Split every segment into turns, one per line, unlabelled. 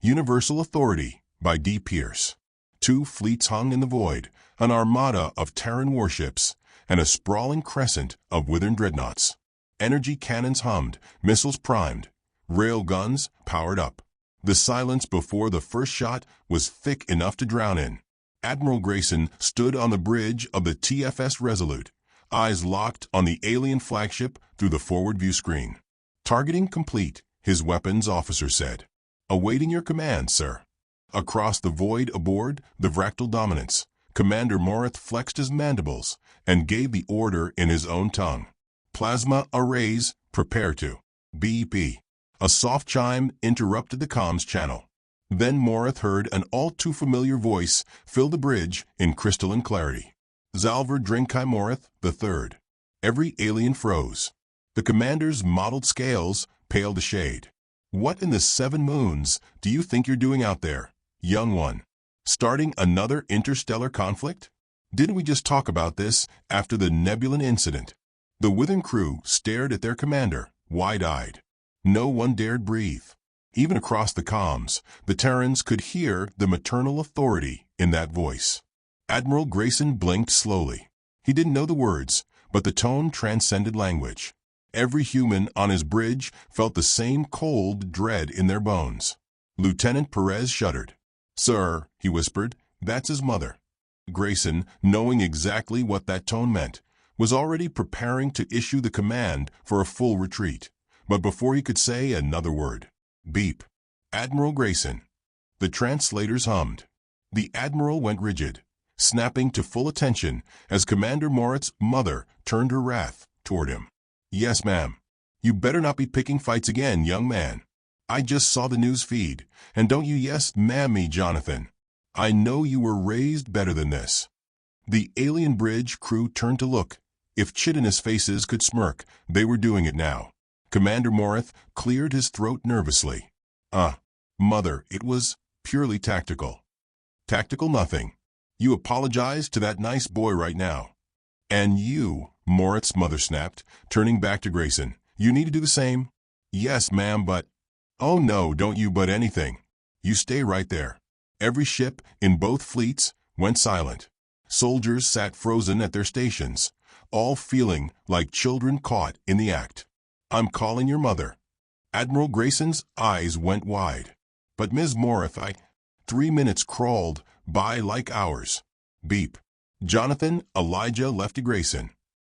Universal Authority by D. Pierce. 2 fleets hung in the void, an armada of Terran warships, and a sprawling crescent of Withern dreadnoughts. Energy cannons hummed, missiles primed, rail guns powered up. The silence before the first shot was thick enough to drown in. Admiral Grayson stood on the bridge of the TFS Resolute, eyes locked on the alien flagship through the forward view screen. Targeting complete, his weapons officer said. Awaiting your command, sir. Across the void aboard the Vractal Dominance, Commander Morith flexed his mandibles and gave the order in his own tongue. Plasma arrays, prepare to. BP. A soft chime interrupted the comms channel. Then Morith heard an all-too-familiar voice fill the bridge in crystalline clarity. Zalvar Drinkai Morith III. Every alien froze. The commander's mottled scales paled a shade. What in the 7 moons do you think you're doing out there, young one? Starting another interstellar conflict? Didn't we just talk about this after the Nebulan incident? The Withern crew stared at their commander, wide-eyed. No one dared breathe. Even across the comms, the Terrans could hear the maternal authority in that voice. Admiral Grayson blinked slowly. He didn't know the words, but the tone transcended language. Every human on his bridge felt the same cold dread in their bones. Lieutenant Perez shuddered. "Sir," he whispered, "that's his mother." Grayson, knowing exactly what that tone meant, was already preparing to issue the command for a full retreat. But before he could say another word, beep. Admiral Grayson. The translators hummed. The Admiral went rigid, snapping to full attention as Commander Morith's mother turned her wrath toward him. "Yes, ma'am. You better not be picking fights again, young man. I just saw the news feed, and don't you yes, ma'am me, Jonathan. I know you were raised better than this." The alien bridge crew turned to look. If chitinous faces could smirk, they were doing it now. Commander Morith cleared his throat nervously. Mother, it was purely tactical." "Tactical nothing. You apologize to that nice boy right now." "And you," Morith's mother snapped, turning back to Grayson, "you need to do the same." "Yes, ma'am, but—" "Oh no, don't you but anything. You stay right there." Every ship in both fleets went silent. Soldiers sat frozen at their stations, all feeling like children caught in the act. "I'm calling your mother." Admiral Grayson's eyes went wide. "But Ms. Morith, 3 minutes crawled by like hours." Beep. Jonathan Elijah Lefty Grayson.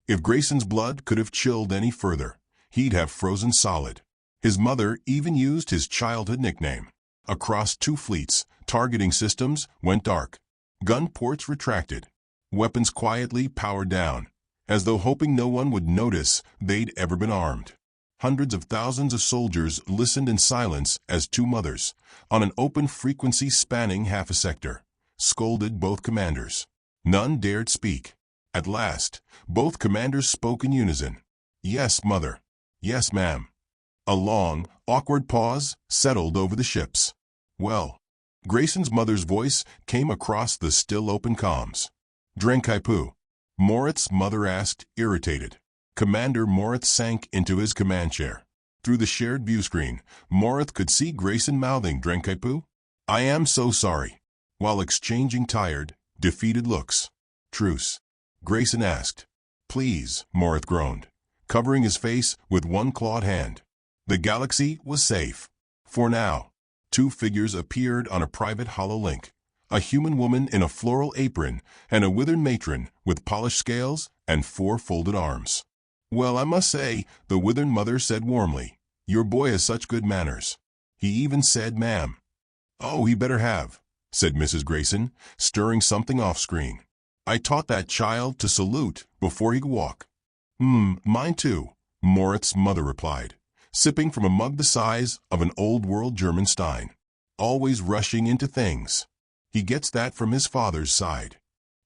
If Grayson's blood could have chilled any further, he'd have frozen solid. His mother even used his childhood nickname. Across 2 fleets, targeting systems went dark. Gun ports retracted. Weapons quietly powered down, as though hoping no one would notice they'd ever been armed. Hundreds of thousands of soldiers listened in silence as 2 mothers, on an open frequency spanning half a sector, scolded both commanders. None dared speak. At last, both commanders spoke in unison. "Yes, mother." "Yes, ma'am." A long, awkward pause settled over the ships. "Well." Grayson's mother's voice came across the still open comms. "Drenkaipu?" Morith's mother asked, irritated. Commander Morith sank into his command chair. Through the shared view screen, Morith could see Grayson mouthing Drenkaipu. "I am so sorry," while exchanging tired, defeated looks. "Truce?" Grayson asked. "Please," Morith groaned, covering his face with one clawed hand. The galaxy was safe. For now. 2 figures appeared on a private hololink. A human woman in a floral apron and a withered matron with polished scales and 4 folded arms. "Well, I must say," the withered mother said warmly, "your boy has such good manners. He even said ma'am." "Oh, he better have," said Mrs. Grayson, stirring something off-screen. "I taught that child to salute before he could walk." Mine too," Morith's mother replied, sipping from a mug the size of an old-world German stein. "Always rushing into things. He gets that from his father's side."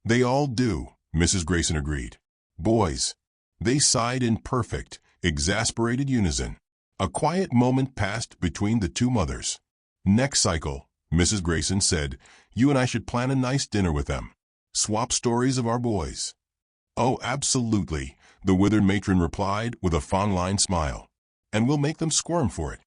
"They all do," Mrs. Grayson agreed. "Boys." They sighed in perfect, exasperated unison. A quiet moment passed between the 2 mothers. "Next cycle," Mrs. Grayson said, "you and I should plan a nice dinner with them. Swap stories of our boys." "Oh, absolutely," the withered matron replied with a fawn-lined smile. "And we'll make them squirm for it."